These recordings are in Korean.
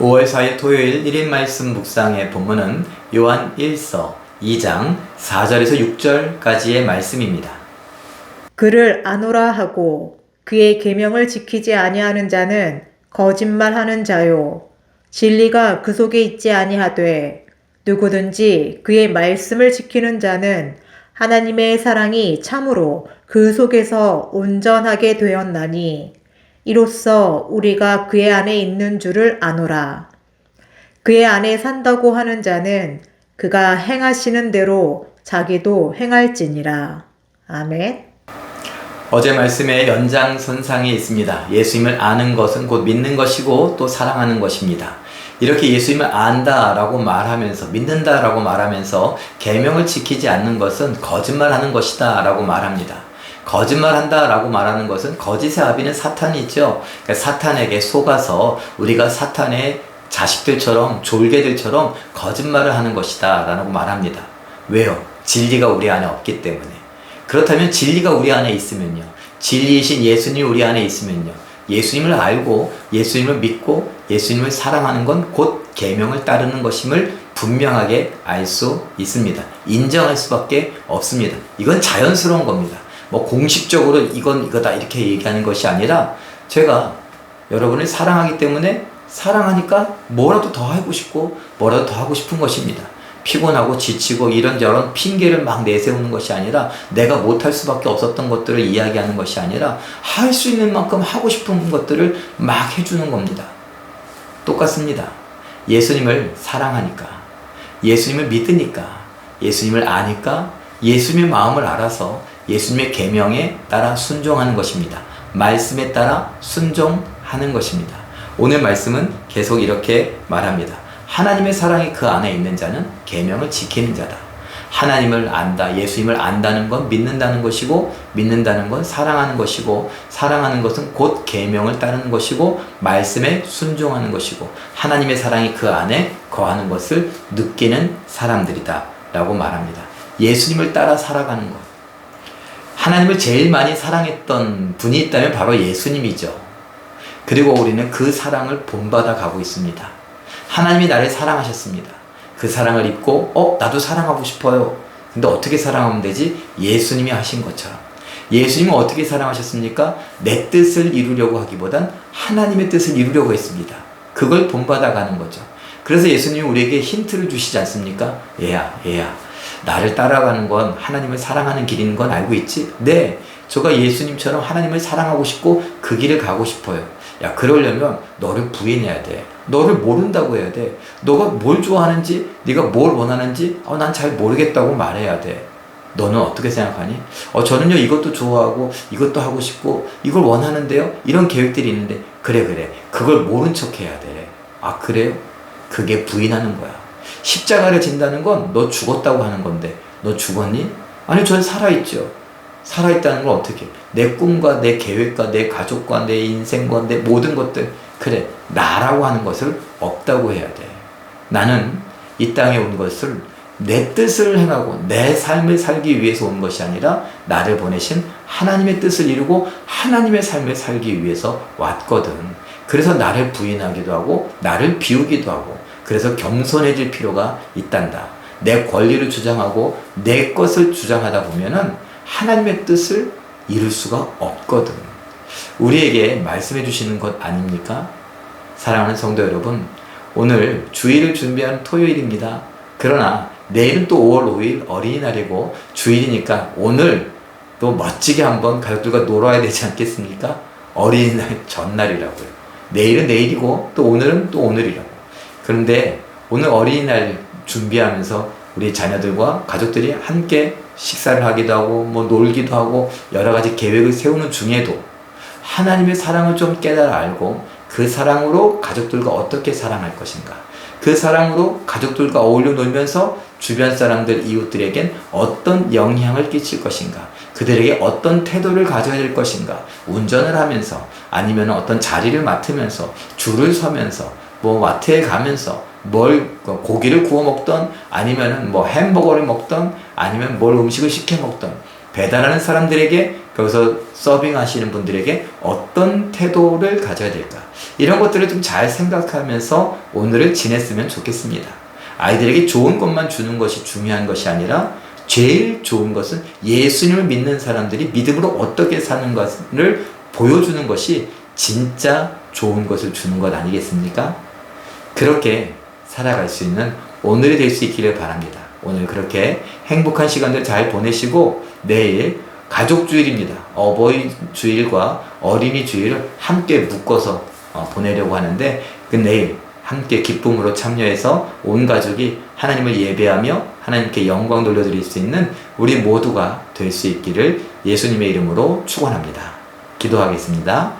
5월 4일 토요일 1인 말씀 묵상의 본문은 요한 1서 2장 4절에서 6절까지의 말씀입니다. 그를 아노라 하고 그의 계명을 지키지 아니하는 자는 거짓말하는 자요 진리가 그 속에 있지 아니하되 누구든지 그의 말씀을 지키는 자는 하나님의 사랑이 참으로 그 속에서 온전하게 되었나니 이로써 우리가 그의 안에 있는 줄을 아노라. 그의 안에 산다고 하는 자는 그가 행하시는 대로 자기도 행할지니라. 아멘. 어제 말씀의 연장선상에 있습니다. 예수님을 아는 것은 곧 믿는 것이고 또 사랑하는 것입니다. 이렇게 예수님을 안다라고 말하면서 믿는다라고 말하면서 계명을 지키지 않는 것은 거짓말하는 것이다 라고 말합니다. 거짓말한다라고 말하는 것은 거짓의 아비는 사탄이죠. 그러니까 사탄에게 속아서 우리가 사탄의 자식들처럼 졸개들처럼 거짓말을 하는 것이다 라고 말합니다. 왜요? 진리가 우리 안에 없기 때문에. 그렇다면 진리가 우리 안에 있으면요, 진리이신 예수님이 우리 안에 있으면요, 예수님을 알고 예수님을 믿고 예수님을 사랑하는 건 곧 계명을 따르는 것임을 분명하게 알 수 있습니다. 인정할 수밖에 없습니다. 이건 자연스러운 겁니다. 뭐 공식적으로 이건 이거다 이렇게 얘기하는 것이 아니라 제가 여러분을 사랑하기 때문에 사랑하니까 뭐라도 더 하고 싶고 뭐라도 더 하고 싶은 것입니다. 피곤하고 지치고 이런저런 핑계를 막 내세우는 것이 아니라 내가 못할 수밖에 없었던 것들을 이야기하는 것이 아니라 할 수 있는 만큼 하고 싶은 것들을 막 해주는 겁니다. 똑같습니다. 예수님을 사랑하니까, 예수님을 믿으니까, 예수님을 아니까 예수님의 마음을 알아서 예수님의 계명에 따라 순종하는 것입니다. 말씀에 따라 순종하는 것입니다. 오늘 말씀은 계속 이렇게 말합니다. 하나님의 사랑이 그 안에 있는 자는 계명을 지키는 자다. 하나님을 안다, 예수님을 안다는 건 믿는다는 것이고, 믿는다는 건 사랑하는 것이고, 사랑하는 것은 곧 계명을 따르는 것이고, 말씀에 순종하는 것이고, 하나님의 사랑이 그 안에 거하는 것을 느끼는 사람들이다 라고 말합니다. 예수님을 따라 살아가는 것. 하나님을 제일 많이 사랑했던 분이 있다면 바로 예수님이죠. 그리고 우리는 그 사랑을 본받아 가고 있습니다. 하나님이 나를 사랑하셨습니다. 그 사랑을 입고 나도 사랑하고 싶어요. 근데 어떻게 사랑하면 되지? 예수님이 하신 것처럼. 예수님은 어떻게 사랑하셨습니까? 내 뜻을 이루려고 하기보단 하나님의 뜻을 이루려고 했습니다. 그걸 본받아 가는 거죠. 그래서 예수님이 우리에게 힌트를 주시지 않습니까? 얘야 나를 따라가는 건 하나님을 사랑하는 길인 건 알고 있지? 네, 저가 예수님처럼 하나님을 사랑하고 싶고 그 길을 가고 싶어요. 야, 그러려면 너를 부인해야 돼. 너를 모른다고 해야 돼. 너가 뭘 좋아하는지, 네가 뭘 원하는지 난 잘 모르겠다고 말해야 돼. 너는 어떻게 생각하니? 저는요 이것도 좋아하고 이것도 하고 싶고 이걸 원하는데요, 이런 계획들이 있는데. 그래 그걸 모른 척 해야 돼. 아, 그래요? 그게 부인하는 거야. 십자가를 진다는 건 너 죽었다고 하는 건데 너 죽었니? 아니, 전 살아있죠. 살아있다는 건 어떻게? 내 꿈과 내 계획과 내 가족과 내 인생과 내 모든 것들, 그래, 나라고 하는 것을 없다고 해야 돼. 나는 이 땅에 온 것을 내 뜻을 행하고 내 삶을 살기 위해서 온 것이 아니라 나를 보내신 하나님의 뜻을 이루고 하나님의 삶을 살기 위해서 왔거든. 그래서 나를 부인하기도 하고 나를 비우기도 하고, 그래서 겸손해질 필요가 있단다. 내 권리를 주장하고 내 것을 주장하다 보면은 하나님의 뜻을 이룰 수가 없거든. 우리에게 말씀해 주시는 것 아닙니까? 사랑하는 성도 여러분, 오늘 주일을 준비하는 토요일입니다. 그러나 내일은 또 5월 5일 어린이날이고 주일이니까 오늘 또 멋지게 한번 가족들과 놀아야 되지 않겠습니까? 어린이날 전날이라고요. 내일은 내일이고 또 오늘은 또 오늘이라고. 그런데 오늘 어린이날 준비하면서 우리 자녀들과 가족들이 함께 식사를 하기도 하고 뭐 놀기도 하고 여러 가지 계획을 세우는 중에도 하나님의 사랑을 좀 깨달아 알고 그 사랑으로 가족들과 어떻게 사랑할 것인가, 그 사랑으로 가족들과 어울려 놀면서 주변 사람들, 이웃들에겐 어떤 영향을 끼칠 것인가, 그들에게 어떤 태도를 가져야 될 것인가, 운전을 하면서 아니면 어떤 자리를 맡으면서 줄을 서면서 뭐 마트에 가면서 뭘 고기를 구워 먹던 아니면은 뭐 햄버거를 먹던 아니면 뭘 음식을 시켜 먹던 배달하는 사람들에게 거기서 서빙하시는 분들에게 어떤 태도를 가져야 될까? 이런 것들을 좀 잘 생각하면서 오늘을 지냈으면 좋겠습니다. 아이들에게 좋은 것만 주는 것이 중요한 것이 아니라 제일 좋은 것은 예수님을 믿는 사람들이 믿음으로 어떻게 사는 것을 보여주는 것이 진짜 좋은 것을 주는 것 아니겠습니까? 그렇게 살아갈 수 있는 오늘이 될 수 있기를 바랍니다. 오늘 그렇게 행복한 시간들 잘 보내시고 내일 가족주일입니다. 어버이 주일과 어린이 주일을 함께 묶어서 보내려고 하는데 그 내일 함께 기쁨으로 참여해서 온 가족이 하나님을 예배하며 하나님께 영광 돌려드릴 수 있는 우리 모두가 될 수 있기를 예수님의 이름으로 축원합니다. 기도하겠습니다.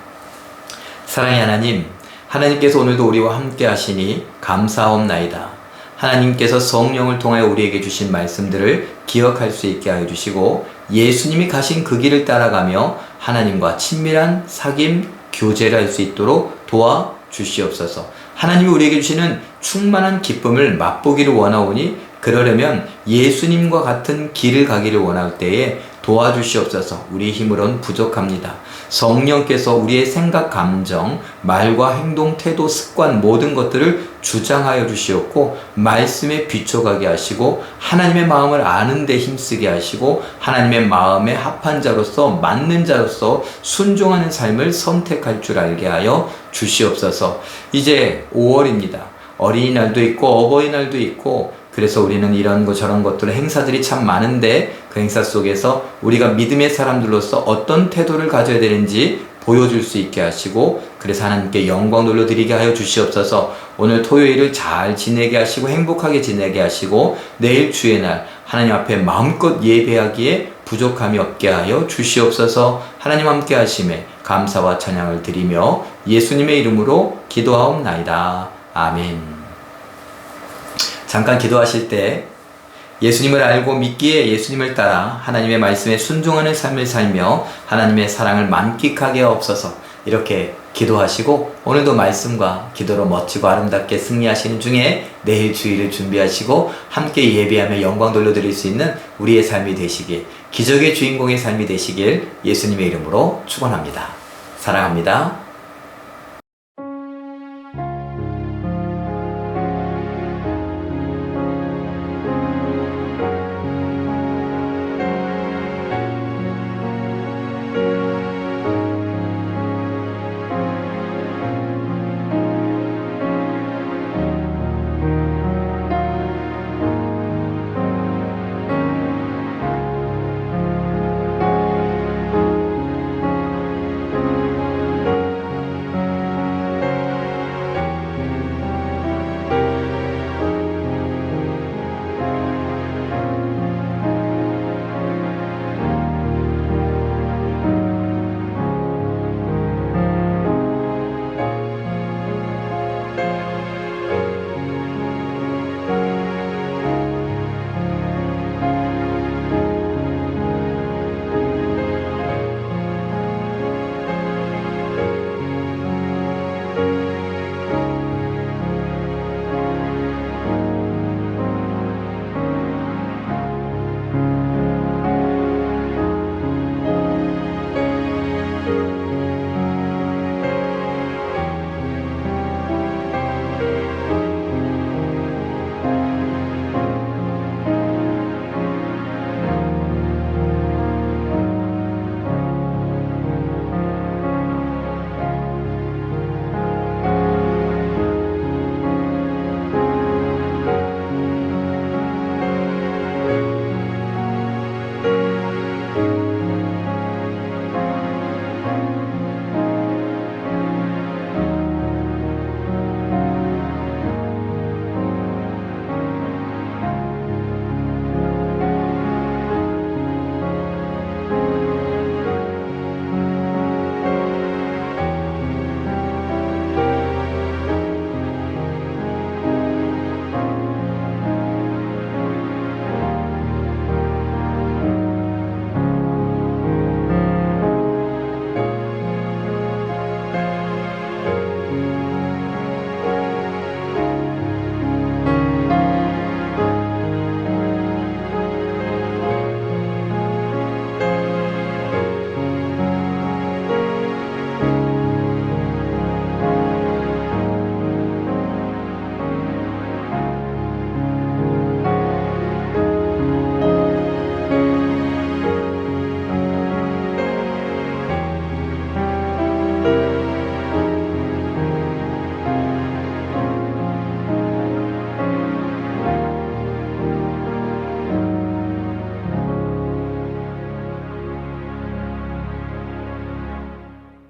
사랑의 하나님, 하나님께서 오늘도 우리와 함께 하시니 감사옵나이다. 하나님께서 성령을 통하여 우리에게 주신 말씀들을 기억할 수 있게 하여 주시고 예수님이 가신 그 길을 따라가며 하나님과 친밀한 사귐, 교제를 할 수 있도록 도와주시옵소서. 하나님이 우리에게 주시는 충만한 기쁨을 맛보기를 원하오니 그러려면 예수님과 같은 길을 가기를 원할 때에 도와주시옵소서. 우리 힘으로는 부족합니다. 성령께서 우리의 생각, 감정, 말과 행동, 태도, 습관 모든 것들을 주장하여 주시옵고 말씀에 비춰가게 하시고 하나님의 마음을 아는 데 힘쓰게 하시고 하나님의 마음에 합한 자로서 맞는 자로서 순종하는 삶을 선택할 줄 알게 하여 주시옵소서. 이제 5월입니다. 어린이날도 있고 어버이날도 있고 그래서 우리는 이런 것 저런 것들 행사들이 참 많은데 그 행사 속에서 우리가 믿음의 사람들로서 어떤 태도를 가져야 되는지 보여줄 수 있게 하시고 그래서 하나님께 영광 돌려드리게 하여 주시옵소서. 오늘 토요일을 잘 지내게 하시고 행복하게 지내게 하시고 내일 주의 날 하나님 앞에 마음껏 예배하기에 부족함이 없게 하여 주시옵소서. 하나님 함께 하심에 감사와 찬양을 드리며 예수님의 이름으로 기도하옵나이다. 아멘. 잠깐 기도하실 때 예수님을 알고 믿기에 예수님을 따라 하나님의 말씀에 순종하는 삶을 살며 하나님의 사랑을 만끽하게 하옵소서. 이렇게 기도하시고 오늘도 말씀과 기도로 멋지고 아름답게 승리하시는 중에 내일 주일을 준비하시고 함께 예배하며 영광 돌려드릴 수 있는 우리의 삶이 되시길, 기적의 주인공의 삶이 되시길 예수님의 이름으로 축원합니다. 사랑합니다.